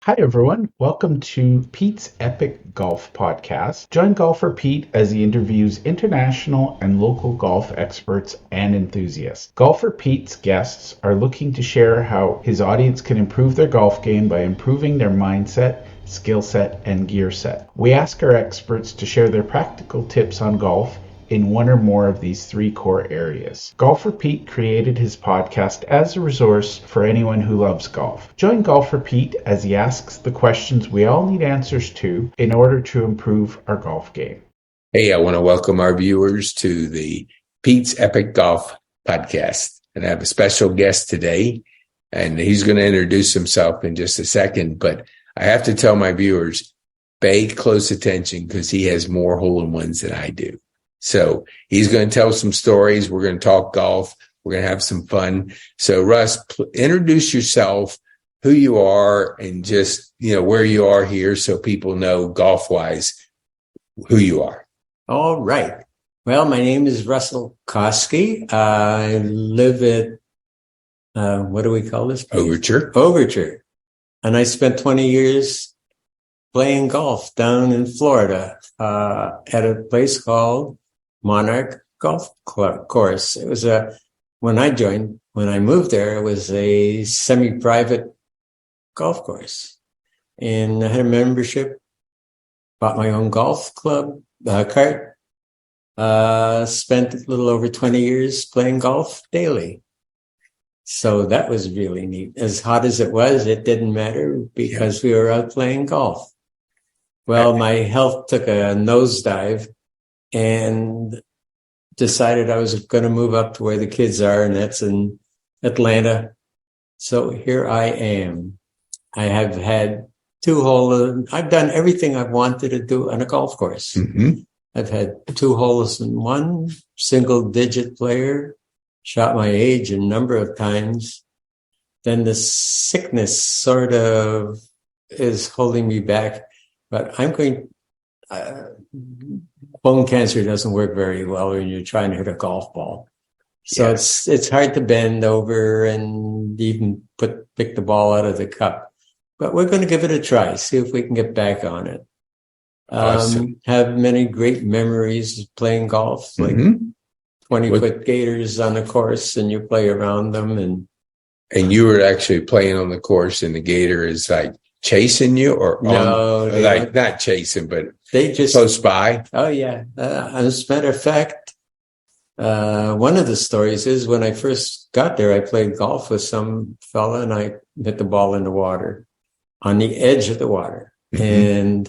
Hi, everyone. Welcome to Pete's Epic Golf Podcast. Join golfer Pete as he interviews international and local golf experts and enthusiasts. Golfer Pete's guests are looking to share how his audience can improve their golf game by improving their mindset, skill set, and gear set. We ask our experts to share their practical tips on golf in one or more of these three core areas. Golfer Pete created his podcast as a resource for anyone who loves golf. Join Golfer Pete as he asks the questions we all need answers to in order to improve our golf game. Hey, I want to welcome our viewers to the Pete's Epic Golf Podcast. And I have a special guest today, and he's going to introduce himself in just a second. But I have to tell my viewers, pay close attention because he has more hole-in-ones than I do. So he's going to tell some stories. We're going to talk golf. We're going to have some fun. So Russ, introduce yourself, who you are, and just, where you are here so people know golf-wise who you are. All right. Well, my name is Russell Koskie. I live at, what do we call this place? Overture. And I spent 20 years playing golf down in Florida at a place called Monarch Golf Course. It was when I moved there, it was a semi-private golf course. And I had a membership, bought my own golf club, cart, spent a little over 20 years playing golf daily. So that was really neat. As hot as it was, it didn't matter because we were out playing golf. Well, my health took a nosedive and decided I was going to move up to where the kids are, and that's in Atlanta. So here I am. I have had I've done everything I've wanted to do on a golf course. Mm-hmm. I've had 2 holes in one, single-digit player, shot my age a number of times. Then the sickness sort of is holding me back, but I'm going. Bone cancer doesn't work very well when you're trying to hit a golf ball. So it's hard to bend over and even pick the ball out of the cup. But we're going to give it a try, see if we can get back on it. Awesome. Have many great memories playing golf, like 20-foot gators on the course, and you play around them. And you were actually playing on the course, and the gator is like chasing you, or not chasing, but they just close by. Oh yeah. As a matter of fact, one of the stories is when I first got there, I played golf with some fella, and I hit the ball in the water, on the edge of the water, and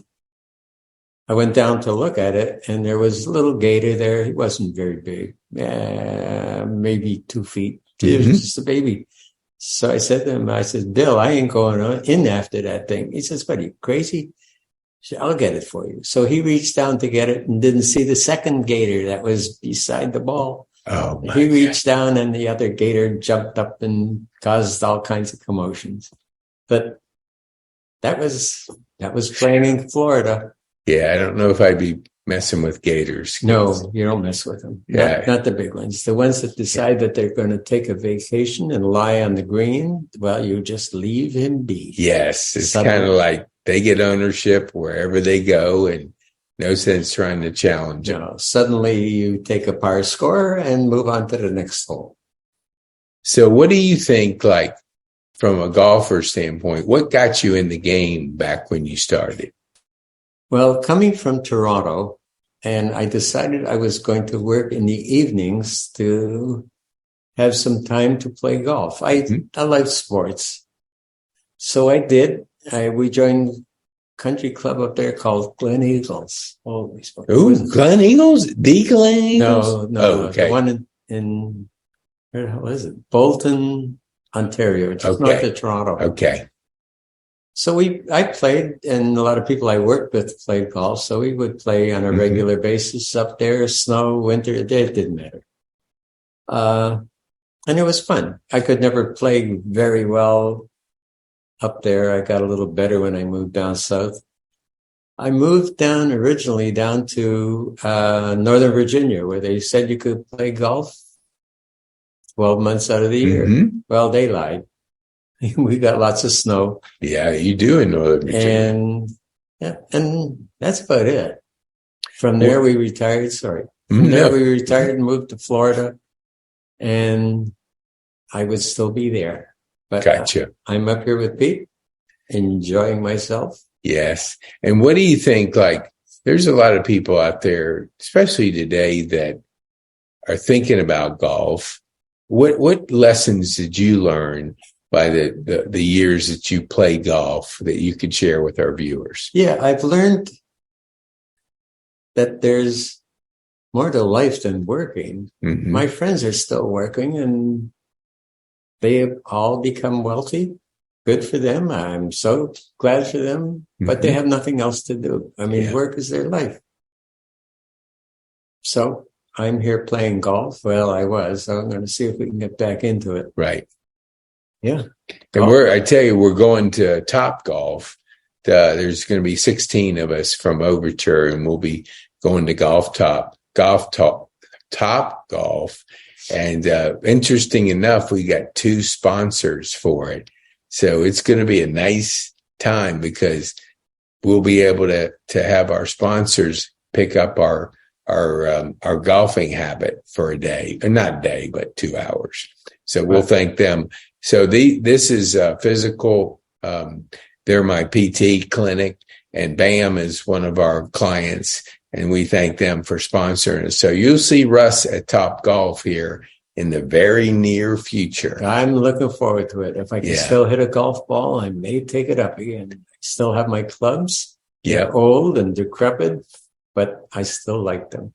I went down to look at it, and there was a little gator there. He wasn't very big, maybe 2 feet. He was just a baby. So I said to him, Bill, I ain't going in after that thing. He says, what, are you crazy? I said, I'll get it for you. So he reached down to get it and didn't see the second gator that was beside the ball. Oh, he reached down, and the other gator jumped up and caused all kinds of commotions. But that was playing in Florida. Yeah, I don't know if I'd be messing with gators. No, you don't mess with them. Yeah. Not the big ones. The ones that decide that they're going to take a vacation and lie on the green, well, you just leave him be. Yes, it's kind of like they get ownership wherever they go, and no sense trying to challenge them. No, suddenly you take a par score and move on to the next hole. So what do you think, like, from a golfer standpoint, what got you in the game back when you started? Well, coming from Toronto, and I decided I was going to work in the evenings to have some time to play golf. I like sports. So I did. We joined country club up there called Glen Eagles. Oh, Glen Eagles? The Glen Eagles? No. Oh, okay. The one in where the hell is it? Bolton, Ontario, just north of Toronto. Okay. So I played, and a lot of people I worked with played golf. So we would play on a regular basis up there, snow, winter, it didn't matter. And it was fun. I could never play very well up there. I got a little better when I moved down south. I moved originally down to Northern Virginia, where they said you could play golf 12 months out of the year. Well, they lied. We got lots of snow. Yeah, you do in Northern Virginia. And that's about it. From there, we retired. From there, we retired and moved to Florida, and I would still be there. But Gotcha. I'm up here with Pete, enjoying myself. Yes. And what do you think? Like, there's a lot of people out there, especially today, that are thinking about golf. What lessons did you learn by the years that you play golf that you could share with our viewers? Yeah, I've learned that there's more to life than working. Mm-hmm. My friends are still working and they have all become wealthy. Good for them. I'm so glad for them, but they have nothing else to do. I mean, work is their life. So I'm here playing golf. Well, I was, so I'm going to see if we can get back into it. Right. Yeah. And I tell you, we're going to Top Golf. There's going to be 16 of us from Overture, and we'll be going to Top Golf. And interesting enough, we got 2 sponsors for it. So it's going to be a nice time because we'll be able to have our sponsors pick up our golfing habit for a day, or not a day, but 2 hours. So we'll thank them. So this is physical. They're my PT clinic, and BAM is one of our clients, and we thank them for sponsoring us. So you'll see Russ at Top Golf here in the very near future. I'm looking forward to it. If I can still hit a golf ball, I may take it up again. I still have my clubs. They're old and decrepit, but I still like them.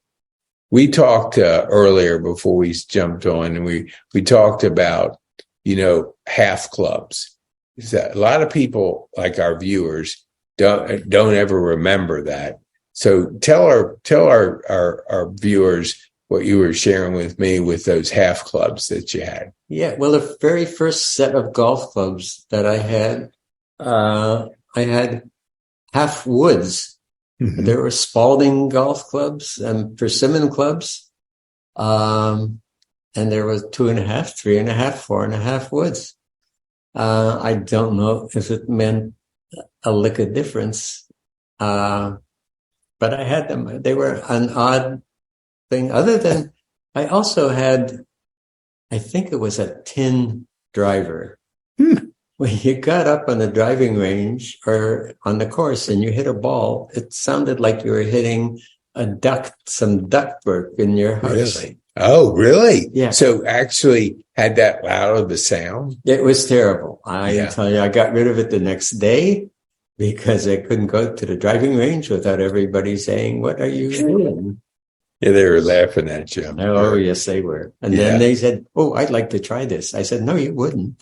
We talked earlier before we jumped on, and we talked about, half clubs. A lot of people, like our viewers, don't ever remember that. So tell our viewers what you were sharing with me with those half clubs that you had. Yeah, well, the very first set of golf clubs that I had half woods. Mm-hmm. There were Spalding golf clubs and Persimmon clubs. And there was 2.5, 3.5, 4.5 woods. I don't know if it meant a lick of difference. But I had them. They were an odd thing. Other than, I also had, I think it was a tin driver. When you got up on the driving range or on the course and you hit a ball, it sounded like you were hitting some ductwork in your house. Really? Oh, really? Yeah. So actually had that loud of a sound? It was terrible. I tell you, I got rid of it the next day because I couldn't go to the driving range without everybody saying, "What are you doing?" Yeah, they were laughing at you. Oh, yes, they were. And then they said, "Oh, I'd like to try this." I said, "No, you wouldn't."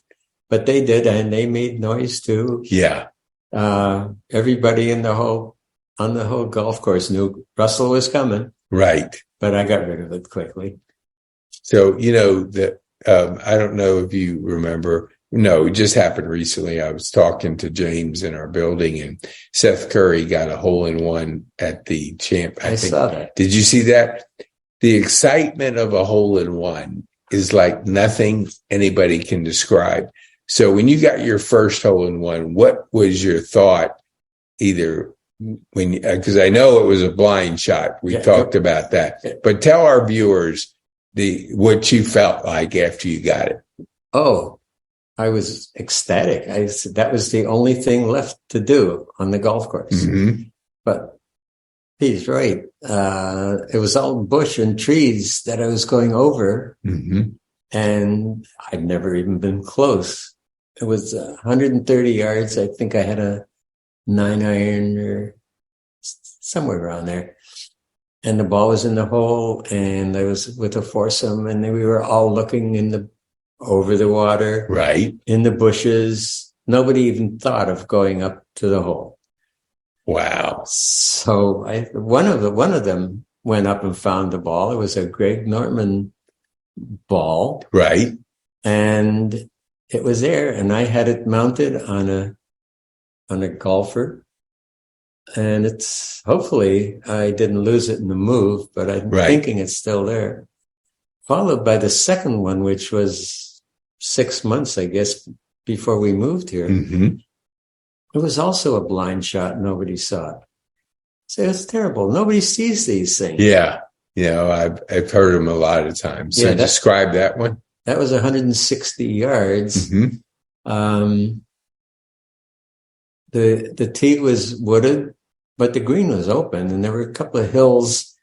But they did, and they made noise too. Yeah. Everybody on the whole golf course knew Russell was coming. Right. But I got rid of it quickly. So, I don't know if you remember. No, it just happened recently. I was talking to James in our building, and Seth Curry got a hole-in-one at the champ. I saw that. Did you see that? The excitement of a hole-in-one is like nothing anybody can describe. So when you got your first hole-in-one, what was your thought? Either because I know it was a blind shot. We talked about that, but tell our viewers what you felt like after you got it. Oh, I was ecstatic. I said that was the only thing left to do on the golf course. Mm-hmm. But he's right. It was all bush and trees that I was going over, and I'd never even been close. It was 130 yards. I think I had a 9-iron or somewhere around there. And the ball was in the hole, and I was with a foursome, and we were all looking over the water, right, in the bushes. Nobody even thought of going up to the hole. Wow! So one of them went up and found the ball. It was a Greg Norman ball, right, and it was there, and I had it mounted on a golfer. And it's hopefully I didn't lose it in the move, but I'm thinking it's still there. Followed by the second one, which was 6 months, I guess, before we moved here. Mm-hmm. It was also a blind shot. Nobody saw it. So it's terrible. Nobody sees these things. Yeah. I've heard them a lot of times. So describe that one. That was 160 yards. Mm-hmm. The tee was wooded, but the green was open, and there were a couple of hills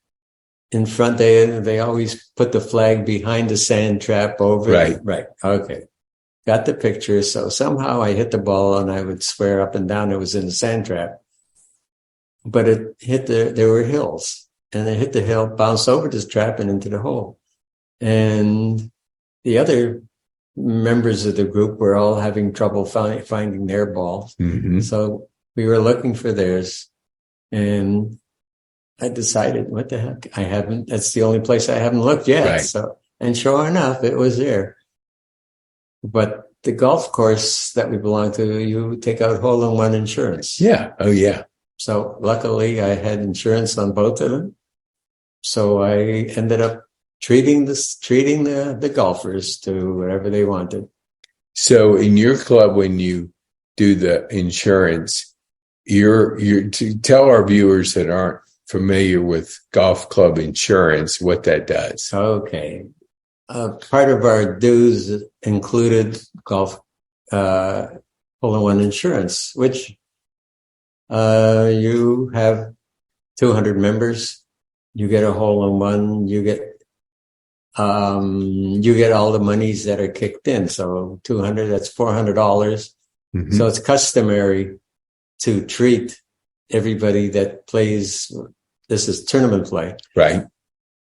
in front. They always put the flag behind the sand trap over. Right. Okay. Got the picture. So somehow I hit the ball, and I would swear up and down it was in the sand trap. But it hit there were hills, and it hit the hill, bounced over this trap and into the hole. And the other members of the group were all having trouble finding their balls. Mm-hmm. So we were looking for theirs. And I decided, what the heck? That's the only place I haven't looked yet. Right. So, and sure enough, it was there. But the golf course that we belong to, you take out hole-in-one insurance. Yeah. Oh, yeah. So luckily I had insurance on both of them. So I ended up treating the golfers to whatever they wanted. So in your club, when you do the insurance, you're to tell our viewers that aren't familiar with golf club insurance what that does. Okay. Part of our dues included golf hole-in-one insurance, which you have 200 members. You get a hole-in-one. You get all the monies that are kicked in. So 200, that's $400. Mm-hmm. So it's customary to treat everybody that plays. This is tournament play. Right.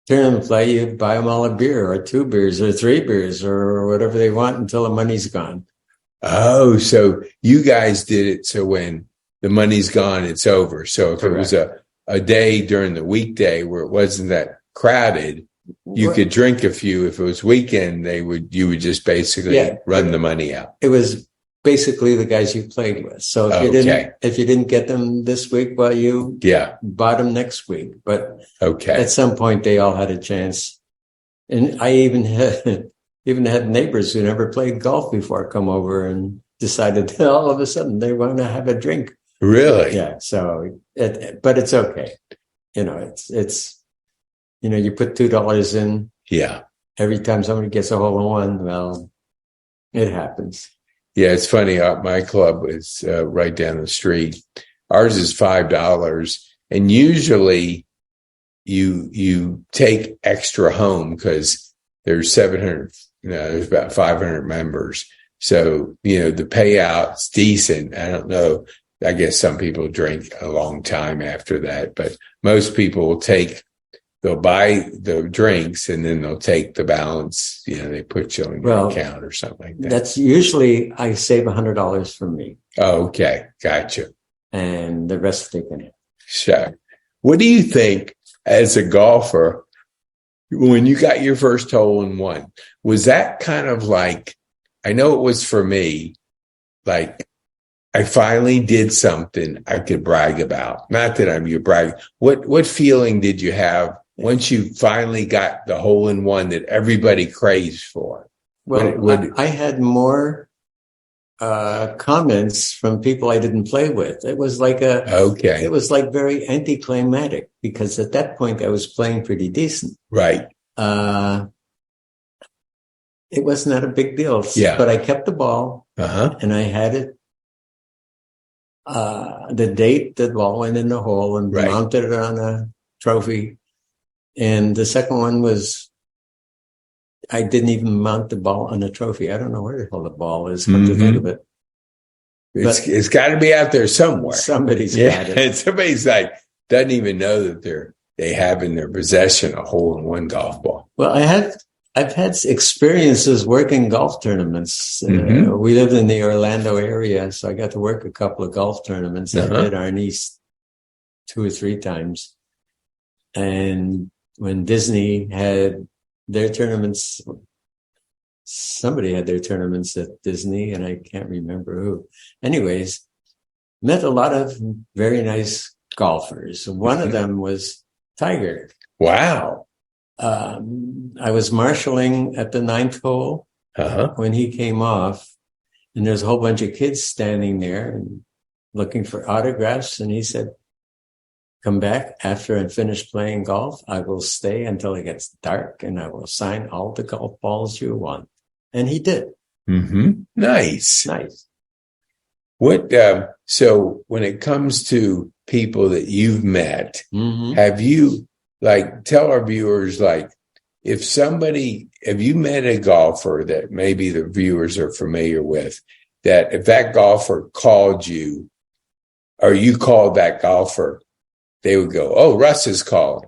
Tournament play, you buy them all a beer or 2 beers or 3 beers or whatever they want until the money's gone. Oh, so you guys did it so when the money's gone, it's over. So if Correct. It was a day during the weekday where it wasn't that crowded, you could drink a few. If it was weekend, you would just basically run the money out. It was basically the guys you played with. So if you didn't get them this week, well, you bought them next week. But at some point, they all had a chance. And I even had neighbors who never played golf before come over and decided that all of a sudden they want to have a drink. Really? Yeah. So, but it's okay. It's you put $2 in. Yeah. Every time somebody gets a hole-in-one, well, it happens. Yeah, it's funny. My club is right down the street. Ours is $5, and usually you take extra home because there's 700. There's about 500 members, so the payout's decent. I don't know. I guess some people drink a long time after that, but most people will they'll buy the drinks and then they'll take the balance. They put you on your account or something like that. That's usually I save $100 from me. Oh, okay. Gotcha. And the rest they can have. Sure. What do you think as a golfer, when you got your first hole-in-one, was that kind of like, I know it was for me, like, I finally did something I could brag about. Not that I'm your brag. What feeling did you have once you finally got the hole-in-one that everybody craves for? Well, I had more comments from people I didn't play with. It was like it was like very anticlimactic because at that point I was playing pretty decent. Right. It was not a big deal. Yeah. But I kept the ball and I had it. The date the ball went in the hole and mounted it on a trophy. And the second one was, I didn't even mount the ball on a trophy. I don't know where the hell the ball is, come to think of it. It's got to be out there somewhere. Somebody's got it. And somebody's doesn't even know that they have in their possession a hole-in-one golf ball. Well, I've had experiences working golf tournaments. We lived in the Orlando area, so I got to work a couple of golf tournaments. I did Iron East 2 or 3 times. And when Disney had their tournaments, somebody had their tournaments at Disney, and I can't remember who. Anyways, met a lot of very nice golfers. One of them was Tiger. Wow. I was marshalling at the 9th hole when he came off, And there's a whole bunch of kids standing there and looking for autographs. And he said, come back after I'm finished playing golf. I will stay until it gets dark and I will sign all the golf balls you want. And he did. Mm-hmm. Nice. What, so when it comes to people that you've met, have you, like, tell our viewers, like, have you met a golfer that maybe the viewers are familiar with, that if that golfer called you or you called that golfer, they would go, oh, Russ is called.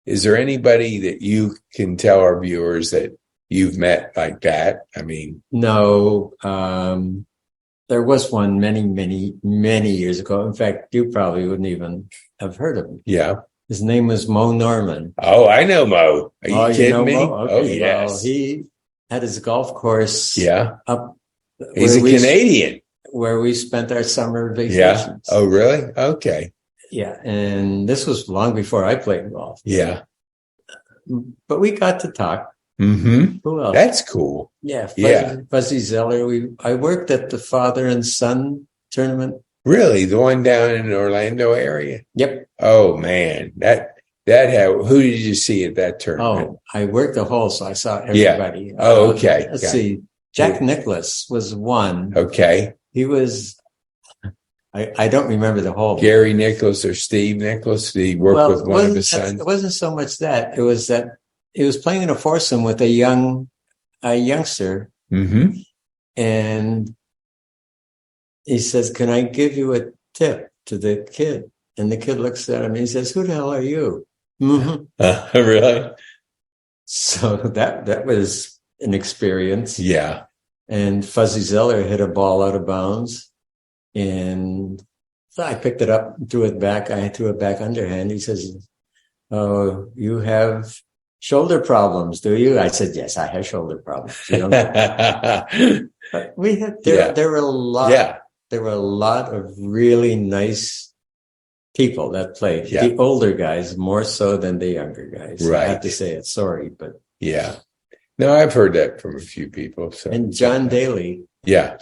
Is there anybody that you can tell our viewers that you've met like that? I mean, no, there was one many years ago. In fact, you probably wouldn't even have heard of him. Yeah. His name was Mo Norman. Oh, I know Mo. Are you kidding me? Mo? Okay. Oh, yes. Well, he had his golf course. Yeah. Up. He's a Canadian. Where we spent our summer vacations. Yeah. Oh, really? Okay. Yeah. And this was long before I played golf. Yeah. But we got to talk. Mm-hmm. Who else? That's cool. Yeah. Fuzzy Zeller. I worked at the father and son tournament. Really? The one down in the Orlando area? Yep. Oh, man. Who did you see at that tournament? Oh, I worked the hole, so I saw everybody. Yeah. Oh, okay. Let's see. Jack Nicklaus was one. Okay. He was, I don't remember the whole. Gary Nicklaus or Steve Nicklaus? Did he work with one of his sons? It wasn't so much that. It was that he was playing in a foursome with a youngster. Mm-hmm. And he says, can I give you a tip to the kid? And the kid looks at him and he says, who the hell are you? Mm-hmm. Really? So that was an experience. Yeah. And Fuzzy Zeller hit a ball out of bounds. And so I picked it up, threw it back. I threw it back underhand. He says, oh, you have shoulder problems, do you? I said, yes, I have shoulder problems. You know? But we had, there were a lot. Yeah. There were a lot of really nice people that played. Yeah. The older guys more so than the younger guys. Right. I have to say it. Sorry, but yeah. No, I've heard that from a few people. So. And John Daly. Yeah.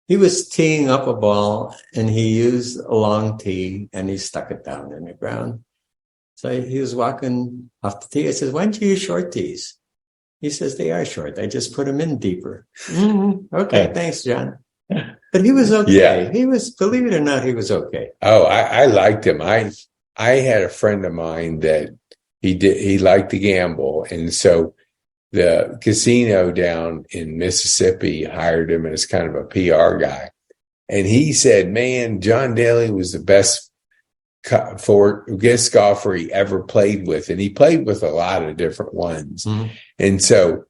He was teeing up a ball and he used a long tee and he stuck it down in the ground. So he was walking off the tee. I said, why don't you use short tees? He says, they are short. I just put them in deeper. Mm-hmm. Okay. Thanks, John. But he was okay. Yeah. He was, believe it or not, he was okay. Oh, I liked him. I had a friend of mine that he liked to gamble. And so the casino down in Mississippi hired him as kind of a PR guy. And he said, man, John Daly was the best guest golfer he ever played with. And he played with a lot of different ones. Mm-hmm. And so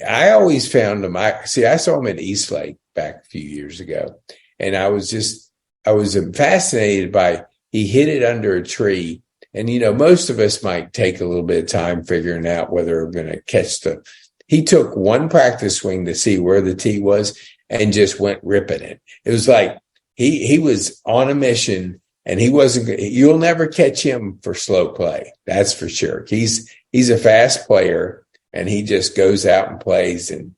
I always found him. I saw him at Eastlake back a few years ago. And I was fascinated by, he hit it under a tree. And, you know, most of us might take a little bit of time figuring out whether we're going to catch he took one practice swing to see where the tee was and just went ripping it. It was like he was on a mission and you'll never catch him for slow play. That's for sure. He's a fast player and he just goes out and plays. And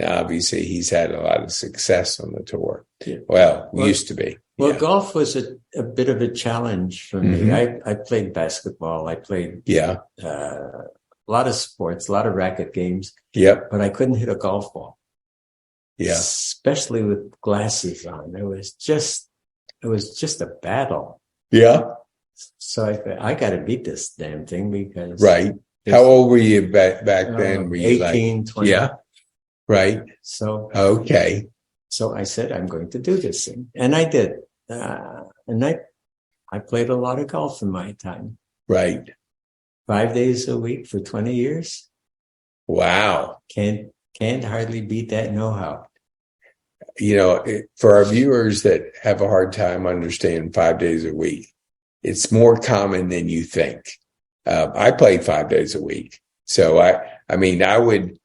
obviously he's had a lot of success on the tour. Yeah. Well, used to be. Well, golf was a bit of a challenge for me. I played basketball. I played a lot of sports, a lot of racket games. Yep. But I couldn't hit a golf ball. Yeah. Especially with glasses on. It was just a battle. Yeah. So I got to beat this damn thing because. Right. How old were you back then? Were you 18, 20. Yeah. Right. So. Okay. So I said, I'm going to do this thing. And I did. And I played a lot of golf in my time. Right. 5 days a week for 20 years. Wow. Can't hardly beat that know-how. You know, for our viewers that have a hard time understanding 5 days a week, it's more common than you think. I played 5 days a week. So I mean, I would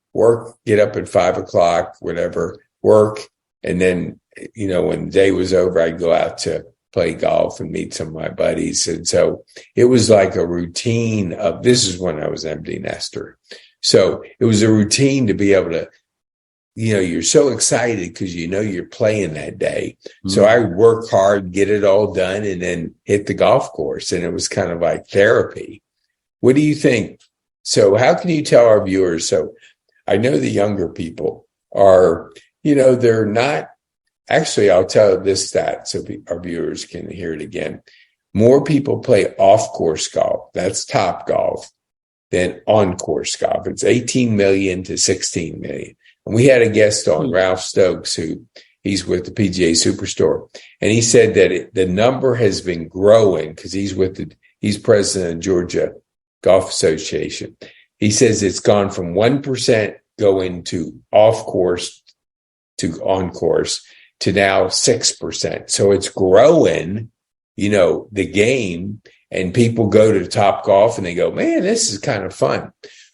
get up at 5 o'clock, whatever, work. And then, you know, when the day was over, I'd go out to play golf and meet some of my buddies. And so it was like a routine this is when I was empty nester. So it was a routine to be able to you're so excited because you're playing that day. Mm-hmm. So I work hard, get it all done, and then hit the golf course. And it was kind of like therapy. What do you think? So how can you tell our viewers? So I know the younger people are, they're not, actually, I'll tell this stat so our viewers can hear it again. More people play off-course golf, that's top golf, than on-course golf. It's 18 million to 16 million. And we had a guest on, Ralph Stokes, he's with the PGA Superstore. And he said that the number has been growing because he's president of Georgia Golf Association. He says it's gone from 1% going to off-course to on-course to now 6%. So it's growing, the game, and people go to Top Golf and they go, man, this is kind of fun.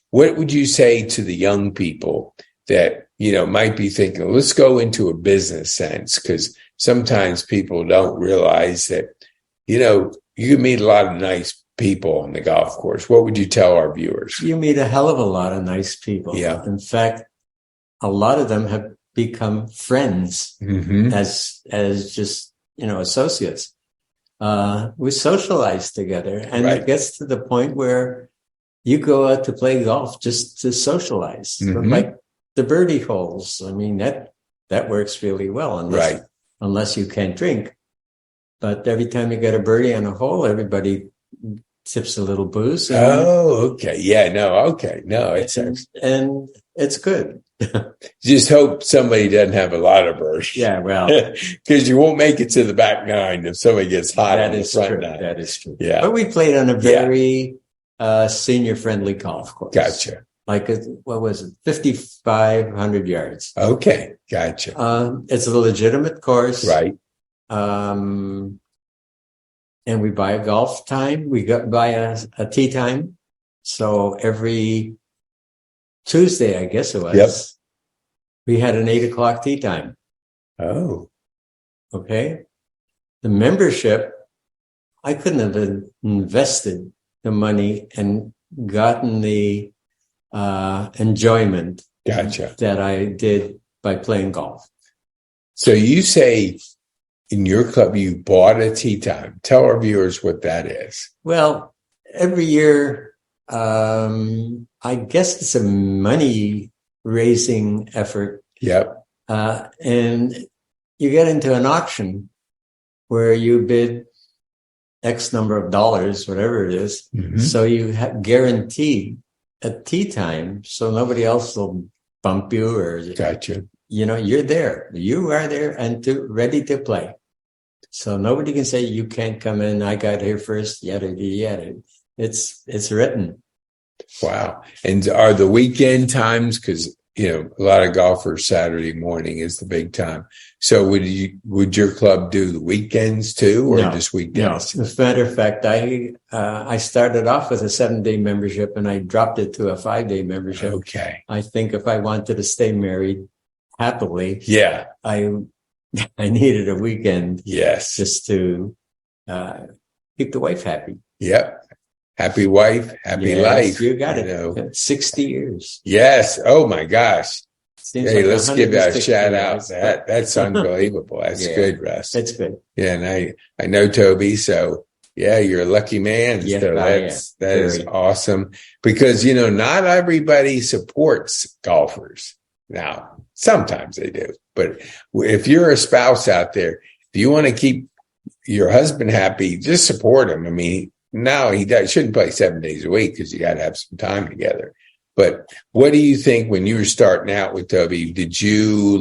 What would you say to the young people that, might be thinking, let's go into a business sense? Because sometimes people don't realize that, you can meet a lot of nice people on the golf course. What would you tell our viewers? You meet a hell of a lot of nice people. Yeah. In fact, a lot of them have become friends as just, associates. We socialize together, and It gets to the point where you go out to play golf just to socialize. Like the birdie holes. I mean, that works really well unless you can't drink. But every time you get a birdie on a hole, everybody tips a little booze. Okay. Yeah, no. Okay. No, and it's good. Just hope somebody doesn't have a lot of birdies. Yeah, well, because you won't make it to the back nine if somebody gets hot on the front nine. That is true. Yeah, but we played on a very senior-friendly golf course. Gotcha. Like, what was it? 5,500 yards. Okay, gotcha. It's a legitimate course, right? And we buy a golf time. We buy a tee time. So every Tuesday, I guess it was, we had an 8:00 tee time. Oh. Okay. The membership, I couldn't have invested the money and gotten the enjoyment that I did by playing golf. So you say in your club you bought a tee time. Tell our viewers what that is. Well, every year, I guess it's a money raising effort. Yep. And you get into an auction where you bid X number of dollars, whatever it is. So you guaranteed a tee time, so nobody else will bump you or gotcha. You're there. You are there and ready to play. So nobody can say you can't come in. I got here first. Yada yada. It's written. Wow. And are the weekend times, because a lot of golfers, Saturday morning is the big time. So would your club do the weekends too, or just weekdays? No. As a matter of fact, I started off with a 7-day membership and I dropped it to a 5-day membership. Okay. I think if I wanted to stay married happily, I needed a weekend. Yes. Just to keep the wife happy. Yep. Happy wife, happy life. You got it. 60 years. Yes. Oh my gosh. Hey, like let's give that a shout out. That's unbelievable. That's good, Russ. It's good. Yeah, and I know Toby, so you're a lucky man. Yeah, so that is awesome. Because not everybody supports golfers. Now, sometimes they do. But if you're a spouse out there, if you want to keep your husband happy, just support him. I mean, no, he shouldn't play 7 days a week because you got to have some time together. But what do you think when you were starting out with Toby? Did you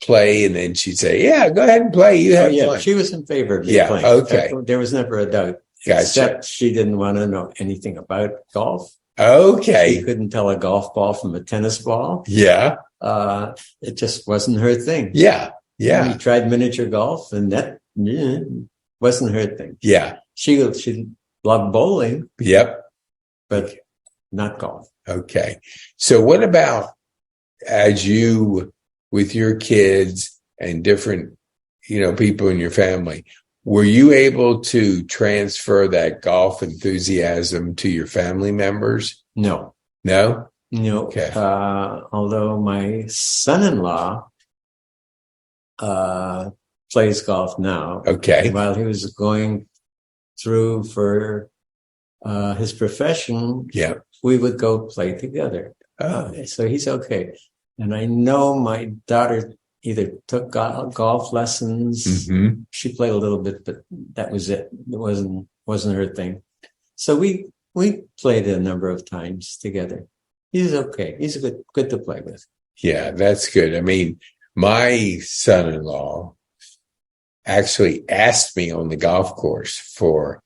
play and then she'd say, yeah, go ahead and play. You have fun. She was in favor of me playing. Okay. There was never a doubt. Gotcha. Except she didn't want to know anything about golf. Okay. She couldn't tell a golf ball from a tennis ball. Yeah. It just wasn't her thing. Yeah. Yeah. We tried miniature golf and that wasn't her thing. Yeah. She loved bowling. Yep. But not golf. Okay. So what about as you, with your kids and different, people in your family, were you able to transfer that golf enthusiasm to your family members? No. No? No. Okay. Although my son-in-law plays golf now. Okay. While he was going through for his profession, Yeah. we would go play together. Oh. So he's okay. And I know my daughter either took golf lessons. Mm-hmm. She played a little bit, but that was it. It wasn't her thing. So we played a number of times together. He's okay. He's good to play with. Yeah, that's good. I mean, my son-in-law actually asked me on the golf course for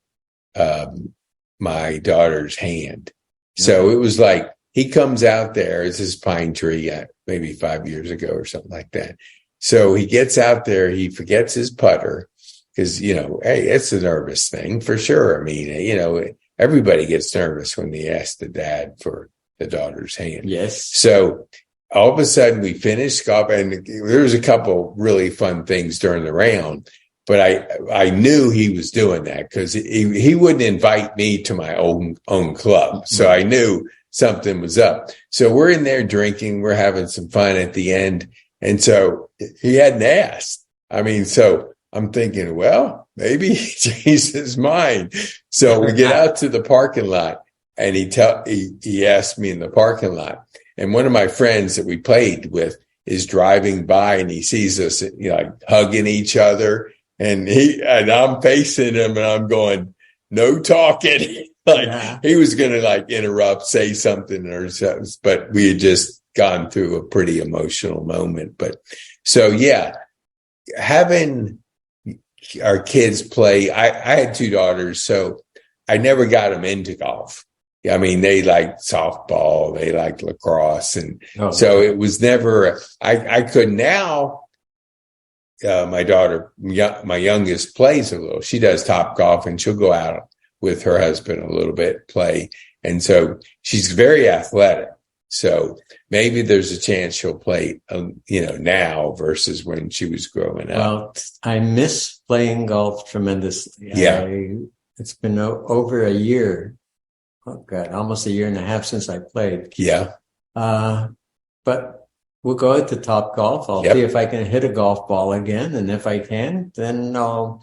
my daughter's hand. So it was like, he comes out there, it's this pine tree, maybe 5 years ago or something like that. So he gets out there, he forgets his putter because, hey, it's a nervous thing for sure. I mean, everybody gets nervous when they ask the dad for the daughter's hand. Yes. So all of a sudden we finished golf, and there was a couple really fun things during the round, but I knew he was doing that because he wouldn't invite me to my own club. So I knew something was up. So we're in there drinking, we're having some fun at the end. And so he hadn't asked. I mean, so I'm thinking, well, maybe he changed his mind. So we get out to the parking lot, and he asked me in the parking lot. And one of my friends that we played with is driving by, and he sees us, like hugging each other. And I'm facing him, and I'm going, no talking. He was going to interrupt, say something or something, but we had just gone through a pretty emotional moment. But so, yeah, having our kids play, I had two daughters, so I never got them into golf. I mean, they like softball, they like lacrosse. And so it was never, I could now, my daughter, my youngest, plays a little. She does Top Golf, and she'll go out with her husband a little bit, play. And so she's very athletic. So maybe there's a chance she'll play, now versus when she was growing up. Well, I miss playing golf tremendously. Yeah. It's been over a year. Oh God, almost a year and a half since I played. Yeah. But we'll go out to Top Golf. I'll see if I can hit a golf ball again. And if I can, then I'll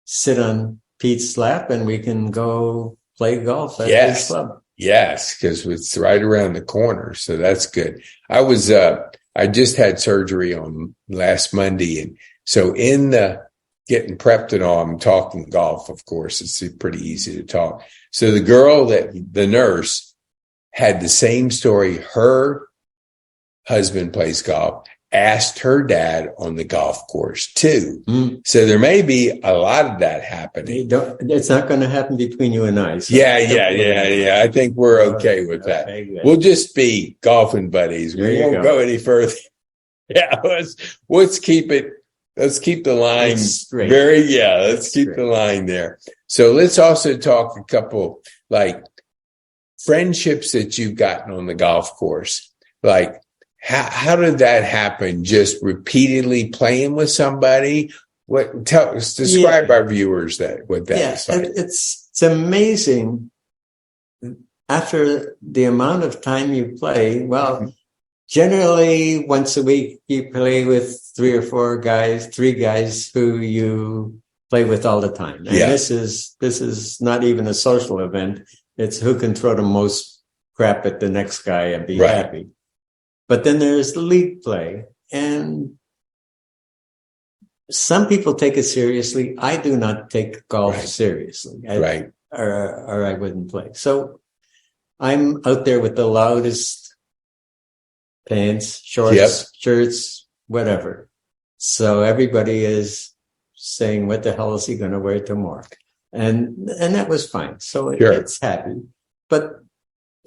sit on Pete's lap and we can go play golf at his club. Yes, because it's right around the corner. So that's good. I just had surgery on last Monday. And so in the getting prepped and all, I'm talking golf, of course. It's pretty easy to talk. So the nurse had the same story. Her husband plays golf, asked her dad on the golf course too. So there may be a lot of that happening. It's not going to happen between you and I. So Yeah. I think we're okay with that. Okay, we'll just be golfing buddies. We won't go any further. Yeah, let's keep it. Let's keep the line straight. Let's keep the line there. So let's also talk a couple friendships that you've gotten on the golf course. How did that happen? Just repeatedly playing with somebody? Describe our viewers what that is like. It's amazing. After the amount of time you play, generally once a week you play with three guys who you play with all the time. And this is not even a social event. It's who can throw the most crap at the next guy and be happy. But then there's the league play, and some people take it seriously. I do not take golf seriously, or I wouldn't play. So I'm out there with the loudest pants, shorts, shirts, whatever. So everybody is saying, "What the hell is he going to wear tomorrow?" And that was fine. So it's happy, but.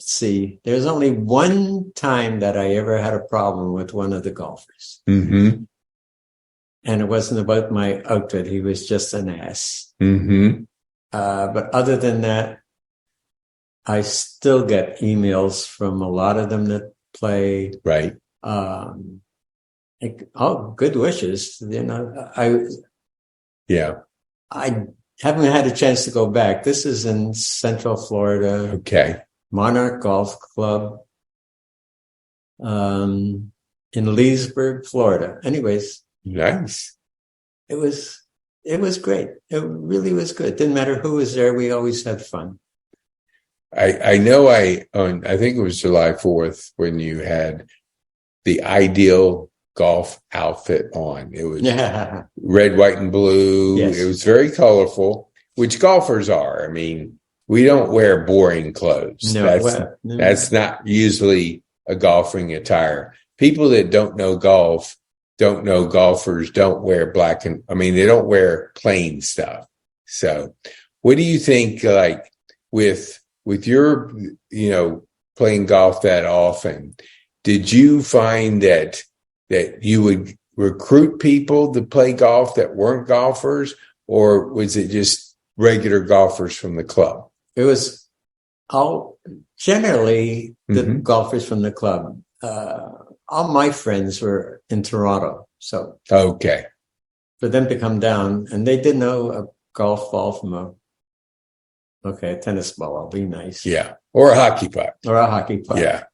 See, there's only one time that I ever had a problem with one of the golfers. Mm-hmm. And it wasn't about my outfit. He was just an ass. Mm-hmm. But other than that, I still get emails from a lot of them that play. Right. Good wishes. I haven't had a chance to go back. This is in Central Florida. Okay. Monarch Golf Club. in Leesburg, Florida. Anyways, Nice. it was great. It really was good. Didn't matter who was there. We always had fun. I know I think it was July 4th when you had the ideal golf outfit on. It was red, white, and blue. Yes. It was very colorful, which golfers are. I mean, we don't wear boring clothes. No, that's not usually a golfing attire. People that don't know golfers don't wear they don't wear plain stuff. So what do you think, like with your, playing golf that often, did you find that you would recruit people to play golf that weren't golfers, or was it just regular golfers from the club? It was generally the golfers from the club. All my friends were in Toronto, so okay, for them to come down, and they did know a golf ball from a tennis ball. I'll be nice, yeah, or a hockey puck, yeah.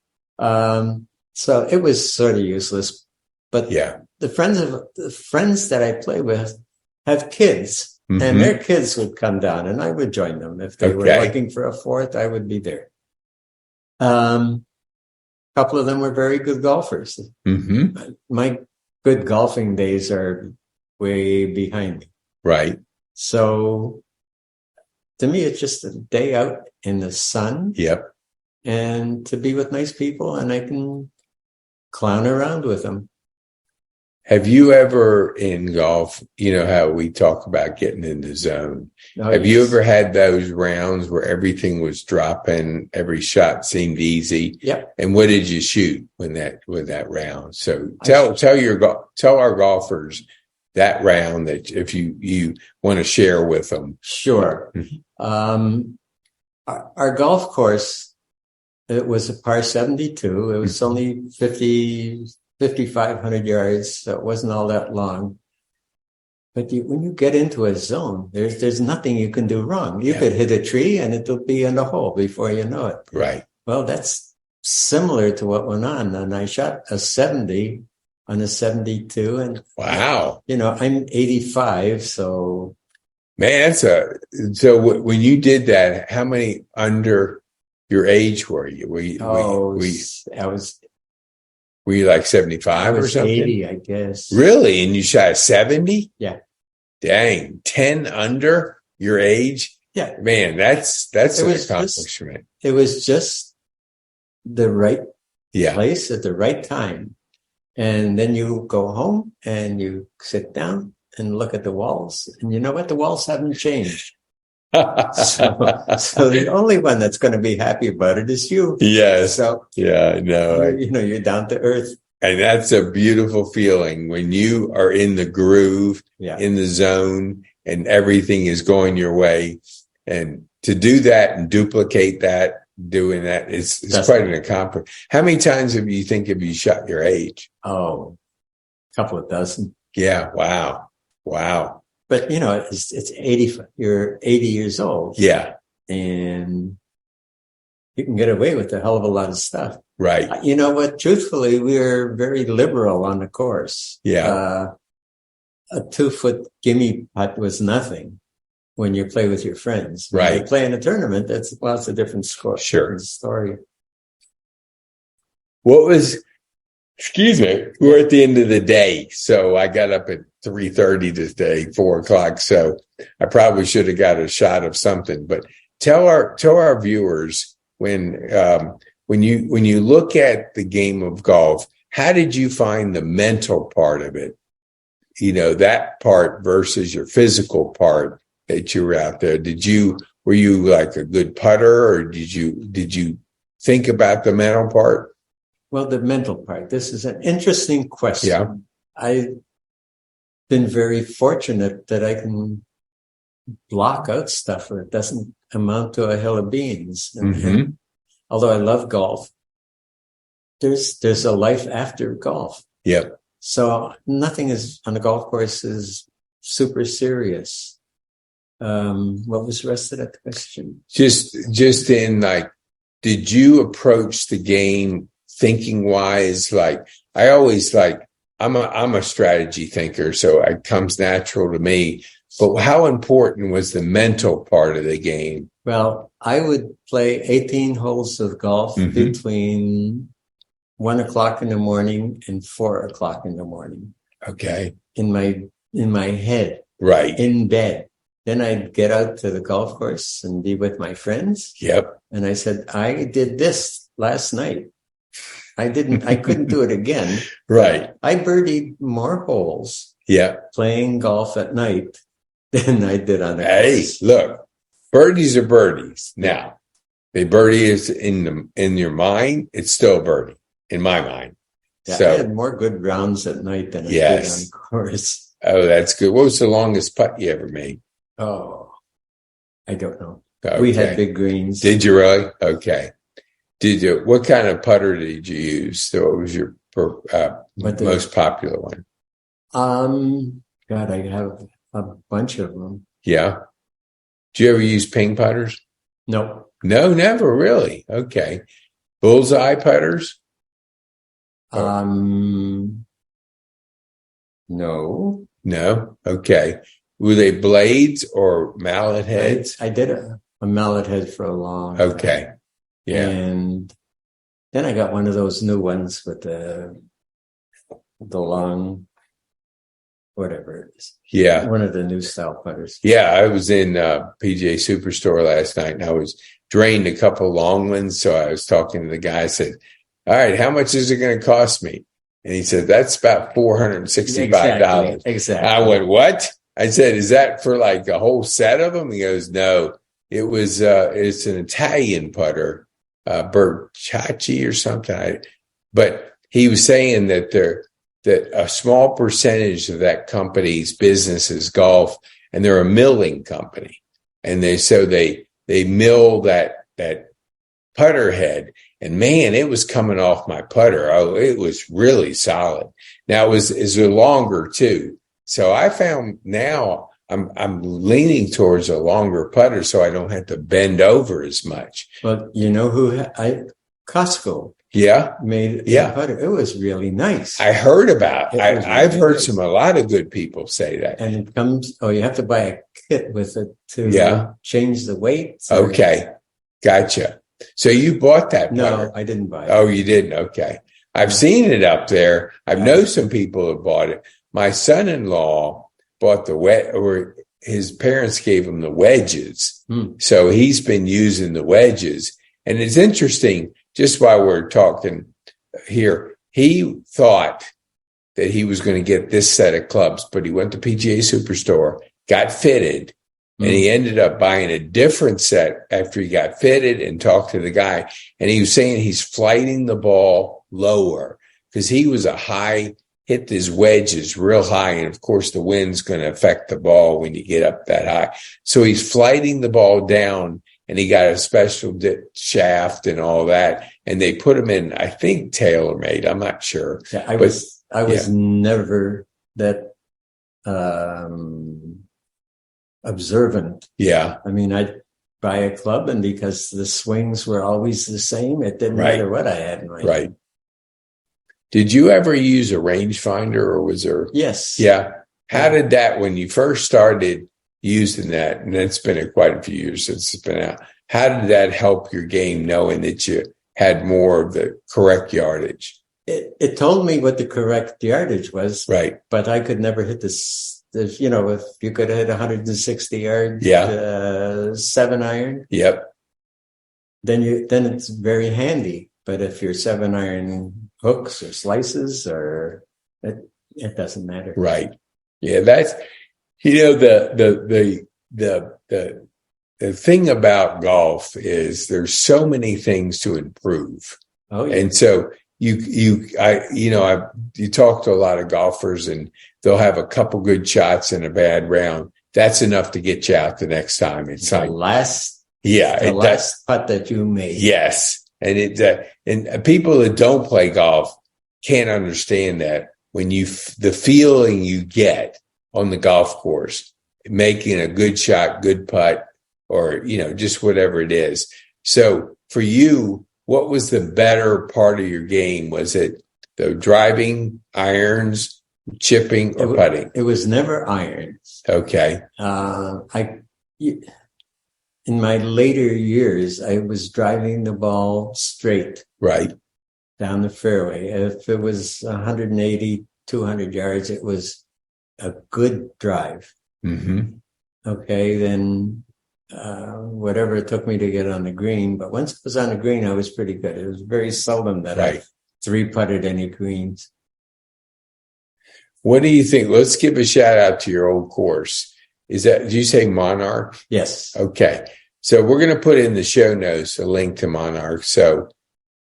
So it was sort of useless, but yeah, the friends that I play with have kids, and their kids would come down, and I would join them if they were looking for a fourth. I would be there. Couple of them were very good golfers. My good golfing days are way behind me. Right. So to me, it's just a day out in the sun. Yep. And to be with nice people, and I can clown around with them. Have you ever in golf, how we talk about getting in the zone? Have you ever had those rounds where everything was dropping, every shot seemed easy? Yeah. And what did you shoot with that round? So tell our golfers that round, that if you want to share with them. Sure. Our golf course, it was a par 72. It was only 5,500 yards, so it wasn't all that long. But when you get into a zone, there's nothing you can do wrong. You could hit a tree and it'll be in the hole before you know it. Right. Well, that's similar to what went on. And I shot a 70 on a 72. And wow. I'm 85, so. Man, so when you did that, how many under your age were you? Were you like 75 or something? 80, I guess. Really? And you shot a 70? Yeah. Dang, 10 under your age? Yeah. Man, that's an accomplishment. It was just the right place at the right time. And then you go home and you sit down and look at the walls. And you know what? The walls haven't changed. So the only one that's going to be happy about it is you. Yes. So yeah, no. You're down to earth. And that's a beautiful feeling when you are in the groove, in the zone, and everything is going your way. And to do that and duplicate that, doing that, it's quite an accomplishment. How many times have you shot your age? Oh, a couple of dozen. Yeah. Wow. But it's 80. You're 80 years old. Yeah. And you can get away with a hell of a lot of stuff. Right. You know what? Truthfully, we're very liberal on the course. Yeah. A 2-foot gimme putt was nothing when you play with your friends. When right. you play in a tournament, that's lots of different score. Sure. Different story. Excuse me. We're at the end of the day. So I got up at 3:30 today, 4:00. So I probably should have got a shot of something, but tell our viewers when you look at the game of golf, how did you find the mental part of it? That part versus your physical part that you were out there. Were you like a good putter, or did you think about the mental part? Well, the mental part. This is an interesting question. Yeah. I've been very fortunate that I can block out stuff where it doesn't amount to a hill of beans. And although I love golf, there's a life after golf. Yep. So nothing is on the golf course is super serious. What was the rest of that question? Just in did you approach the game thinking wise? Like I always I'm a strategy thinker, so it comes natural to me. But how important was the mental part of the game? Well, I would play 18 holes of golf between 1 o'clock in the morning and 4 o'clock in the morning. Okay. In my head. Right. In bed. Then I'd get out to the golf course and be with my friends. Yep. And I said, I did this last night. I couldn't do it again. Right. I birdied more holes. Yeah. Playing golf at night than I did on the course. Hey, look, birdies are birdies. Now, the birdie is in your mind. It's still a birdie in my mind. Yeah, so I had more good rounds at night than I did on the course. Oh, that's good. What was the longest putt you ever made? Oh, I don't know. Okay. We had big greens. Did you really? Okay. What kind of putter did you use? So what was your most popular one? God, I have a bunch of them. Yeah. Do you ever use ping putters? No. No, never really. Okay. Bullseye putters? No. No. Okay. Were they blades or mallet heads? I did a mallet head for a long Okay. time. Yeah. And then I got one of those new ones with the long, whatever it is. Yeah. One of the new style putters. Yeah. I was in PGA Superstore last night and I was drained a couple long ones. So I was talking to the guy. I said, all right, how much is it going to cost me? And he said, that's about $465. Exactly. I went, what? I said, is that for like a whole set of them? He goes, no, it's an Italian putter, Bertacci or something. But he was saying that a small percentage of that company's business is golf, and they're a milling company. And they mill that putter head. And man, it was coming off my putter. Oh, it was really solid. Now is longer too. So I found now I'm leaning towards a longer putter so I don't have to bend over as much. But you know Costco. Yeah. Made a putter. It was really nice. I heard about it. I've heard nice. a lot of good people say that. And it comes, you have to buy a kit with it to change the weight. So okay. Gotcha. So you bought that putter? No, I didn't buy it. Oh, you didn't? Okay. I've seen it up there. I've known some people have bought it. My son-in-law bought or his parents gave him the wedges. So he's been using the wedges. And it's interesting, just while we're talking here, he thought that he was going to get this set of clubs, but he went to PGA Superstore, got fitted, and he ended up buying a different set after he got fitted and talked to the guy. And he was saying he's flighting the ball lower because he was hit his wedges real high. And of course, the wind's going to affect the ball when you get up that high. So he's flighting the ball down, and he got a special shaft and all that. And they put him in, I think, TaylorMade. I'm not sure. Yeah, I was never that observant. Yeah. I mean, I'd buy a club, and because the swings were always the same, it didn't matter what I had in my hand. Did you ever use a rangefinder, or was there? Yes. Yeah. How did that, when you first started using that, and it's been quite a few years since it's been out, how did that help your game, knowing that you had more of the correct yardage? It told me what the correct yardage was. Right. But I could never hit this. If you could hit 160 yards, 7-iron. Yep. Then it's very handy. But if you're 7-iron hooks or slices, or it doesn't matter. Right. Yeah, that's the thing about golf is there's so many things to improve. Oh yeah. And so you talk to a lot of golfers, and they'll have a couple good shots in a bad round. That's enough to get you out the next time. It's the last putt that you made. Yes. And and people that don't play golf can't understand that when the feeling you get on the golf course, making a good shot, good putt, or, just whatever it is. So for you, what was the better part of your game? Was it the driving, irons, chipping, or putting? It was never irons. Okay. In my later years, I was driving the ball straight. Right. Down the fairway. If it was 180, 200 yards, it was a good drive. Mm-hmm. Okay, then whatever it took me to get on the green. But once it was on the green, I was pretty good. It was very seldom that I three-putted any greens. What do you think? Let's give a shout out to your old course. Did you say Monarch? Yes. Okay. So we're going to put in the show notes a link to Monarch so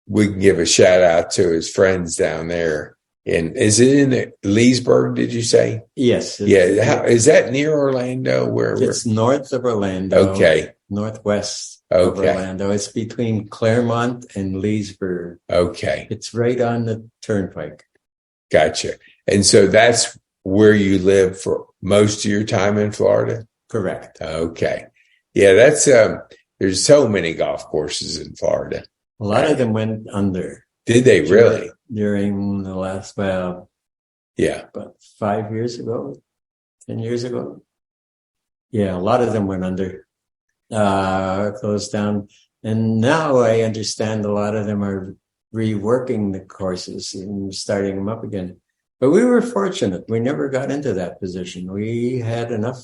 we can give a shout out to his friends down there. And is it in Leesburg, did you say? Yes. Yeah. Is that near Orlando? It's north of Orlando. Okay. Northwest of Orlando. It's between Claremont and Leesburg. Okay. It's right on the turnpike. Gotcha. And so that's where you live for most of your time in Florida? Correct. Okay. Yeah, that's there's so many golf courses in Florida. A lot of them went under. Did they really? During the last, about 5 years ago, 10 years ago. Yeah, a lot of them went under, closed down. And now I understand a lot of them are reworking the courses and starting them up again. But we were fortunate. We never got into that position. We had enough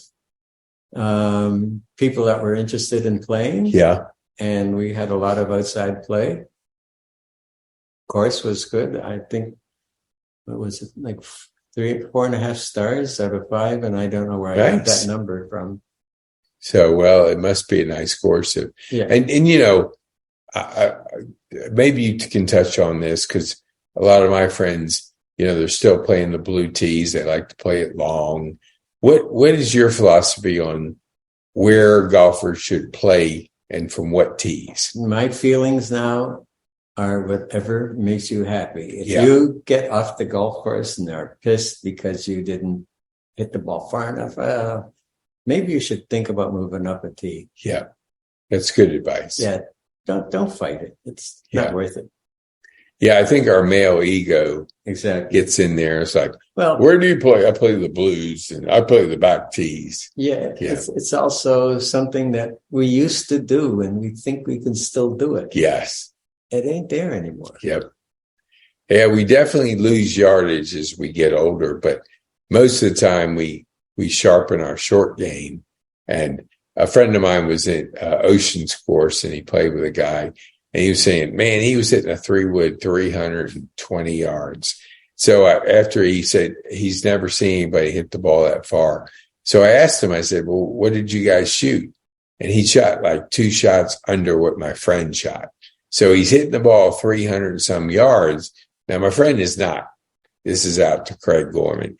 people that were interested in playing. Yeah. And we had a lot of outside play. Course was good. I think it was like 4.5 stars out of 5. And I don't know where I got that number from. So, well, it must be a nice course. Yeah. And you know, maybe you can touch on this because a lot of my friends, you know, they're still playing the blue tees. They like to play it long. What is your philosophy on where golfers should play and from what tees? My feelings now are whatever makes you happy. If you get off the golf course and are pissed because you didn't hit the ball far enough, maybe you should think about moving up a tee. Yeah, that's good advice. Yeah, don't fight it. It's not worth it. Yeah, I think our male ego gets in there. It's like, well, where do you play? I play the blues and I play the back tees. Yeah. It's also something that we used to do and we think we can still do it. Yes. It ain't there anymore. Yep. Yeah, we definitely lose yardage as we get older, but most of the time we sharpen our short game. And a friend of mine was at Ocean's course and he played with a guy. And he was saying, man, he was hitting a 3-wood 320 yards. So after he said he's never seen anybody hit the ball that far. So I asked him, I said, well, what did you guys shoot? And he shot like 2 shots under what my friend shot. So he's hitting the ball 300 and some yards. Now, my friend is not, this is out to Craig Gorman,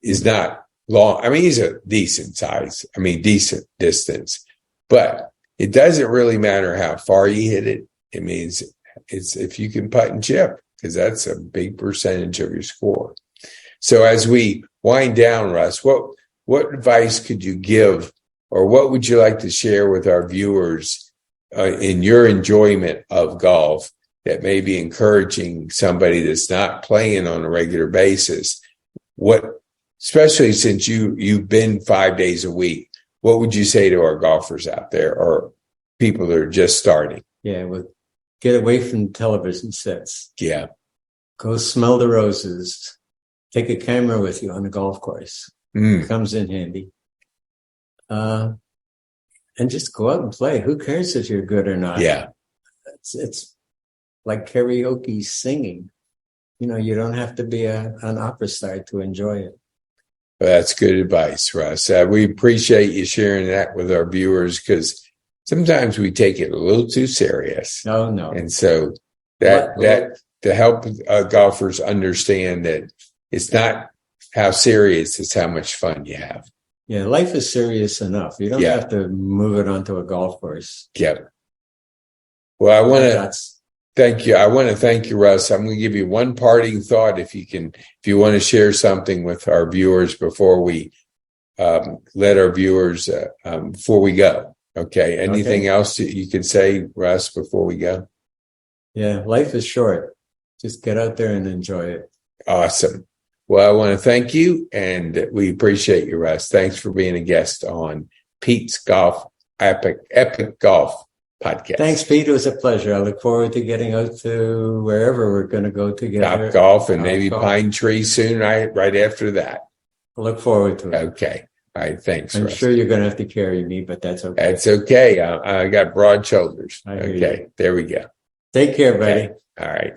is not long. I mean, he's a decent size. I mean, decent distance. But it doesn't really matter how far you hit it. It means it's if you can putt and chip, because that's a big percentage of your score. So as we wind down, Russ, what advice could you give, or what would you like to share with our viewers in your enjoyment of golf that may be encouraging somebody that's not playing on a regular basis? Especially since you've been 5 days a week, what would you say to our golfers out there or people that are just starting? Yeah, get away from television sets. Yeah. Go smell the roses. Take a camera with you on the golf course. Comes in handy. And just go out and play. Who cares if you're good or not? Yeah. It's like karaoke singing. You know, you don't have to be an opera star to enjoy it. Well, that's good advice, Russ. We appreciate you sharing that with our viewers because sometimes we take it a little too serious. Oh, no. And so that to help golfers understand that it's not how serious, it's how much fun you have. Yeah, life is serious enough. You don't have to move it onto a golf course. Yeah. Well, I want to thank you. I want to thank you, Russ. I'm going to give you one parting thought if you want to share something with our viewers before we let our viewers, before we go. Okay. Anything else that you can say, Russ, before we go? Yeah, life is short. Just get out there and enjoy it. Awesome. Well, I want to thank you, and we appreciate you, Russ. Thanks for being a guest on Pete's Epic Golf Podcast. Thanks, Pete. It was a pleasure. I look forward to getting out to wherever we're going to go together. Top Golf and maybe Pine Tree soon, right after that. I look forward to it. Okay. All right. Thanks, I'm Russ. sure you're going to have to carry me, but that's okay. That's okay. I got broad shoulders. I hear Okay. you. There we go. Take care, buddy. Okay. All right.